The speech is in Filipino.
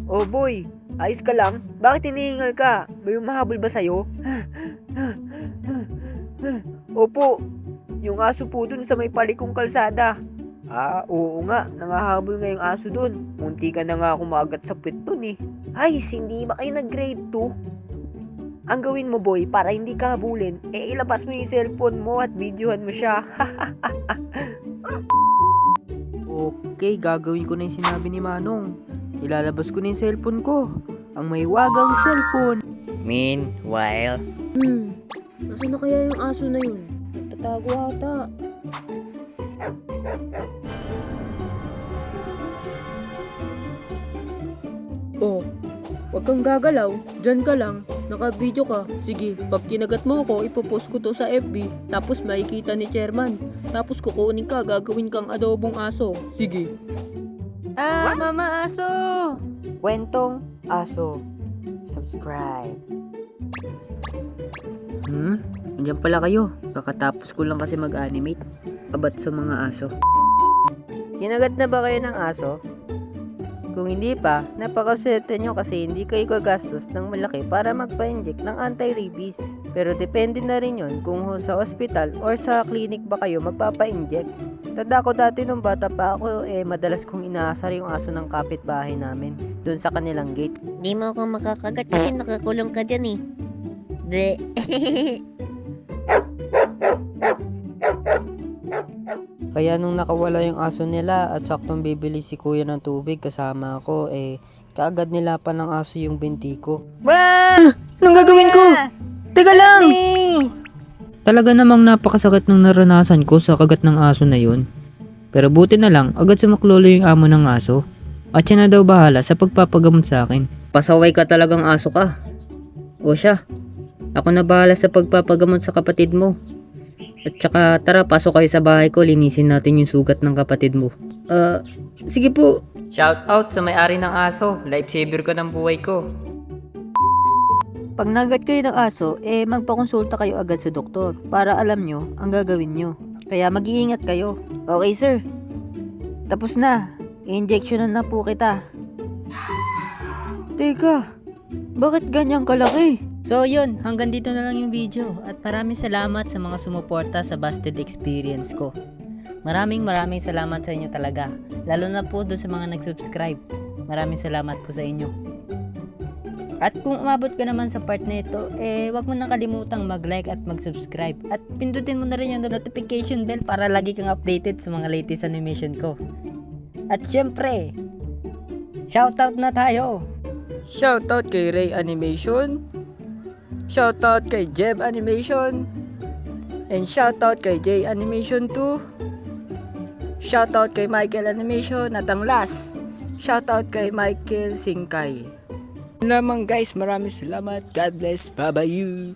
Oh boy, ayos ka lang? Bakit hinihingal ka? May humahabol ba sa'yo? Opo, yung aso po dun sa may palikong kalsada. Oo nga, nangahabol nga yung aso dun. Munti ka na nga kumagat sa puwet dun eh. Ay, hindi ba kayo nag-grade 2? Ang gawin mo boy, para hindi ka habulin, ilabas mo yung cellphone mo at videohan mo siya. Okay, gagawin ko na yung sinabi ni Manong. Ilalabas ko na yung cellphone ko. Ang may wagang cellphone. Meanwhile, Nasaan na kaya yung aso na yun? Nagtatago ata. Oh, wag kang gagalaw. Diyan ka lang. Naka-video ka. Sige, pag kinagat mo ako, ipopost ko to sa FB. Tapos makikita ni chairman. Tapos kukunin ka, gagawin kang adobong aso. Sige. Mama aso! Kwentong aso. Subscribe. Andiyan pala kayo. Kakatapos ko lang kasi mag-animate. About sa mga aso. Kinagat na ba kayo ng aso? Kung hindi pa, napakaswerte nyo kasi hindi kayo gagastos ng malaki para magpa-inject ng anti-rabies. Pero depende na rin yun kung sa hospital or sa clinic ba kayo magpapa-inject. Tanda ko dati nung bata pa ako, madalas kong inaasar yung aso ng kapitbahay namin dun sa kanilang gate. di mo ako makakagat kasi nakakulong ka dyan eh. De. Kaya nung nakawala yung aso nila at saktong bibili si kuya ng tubig kasama ako, kaagad nilapan ng aso yung binti ko. Anong gagawin ko? Teka lang! Talaga namang napakasakit ng naranasan ko sa kagat ng aso na yun. Pero buti na lang, agad sumaklolo yung amo ng aso. At siya na daw bahala sa pagpapagamot sa akin. Pasaway ka talagang aso ka. O siya, ako na bahala sa pagpapagamot sa kapatid mo. At saka tara, pasok kayo sa bahay ko, linisin natin yung sugat ng kapatid mo. Sige po. Shout out sa may-ari ng aso, lifesaver ko ng buhay ko. Pag nagat kayo ng aso, magpakonsulta kayo agad sa doktor para alam nyo ang gagawin nyo. Kaya mag-iingat kayo. Okay sir, tapos na. I-injectionan na po kita. Teka, bakit ganyan kalaki? So yun, hanggang dito na lang yung video at maraming salamat sa mga sumuporta sa Busted Experience ko. Maraming salamat sa inyo talaga. Lalo na po doon sa mga nag-subscribe. Maraming salamat po sa inyo. At kung umabot ka naman sa part na ito, wag mo nang kalimutang mag-like at mag-subscribe. At pindutin mo na rin yung notification bell para lagi kang updated sa mga latest animation ko. At syempre, shoutout na tayo! Shoutout kay Ray Animation, shoutout kay Jeb Animation, and shoutout kay J Animation 2, shoutout kay Michael Animation, at ang last, shoutout kay Michael Singkay. Lamang guys, maraming salamat. God bless. Bye bye you.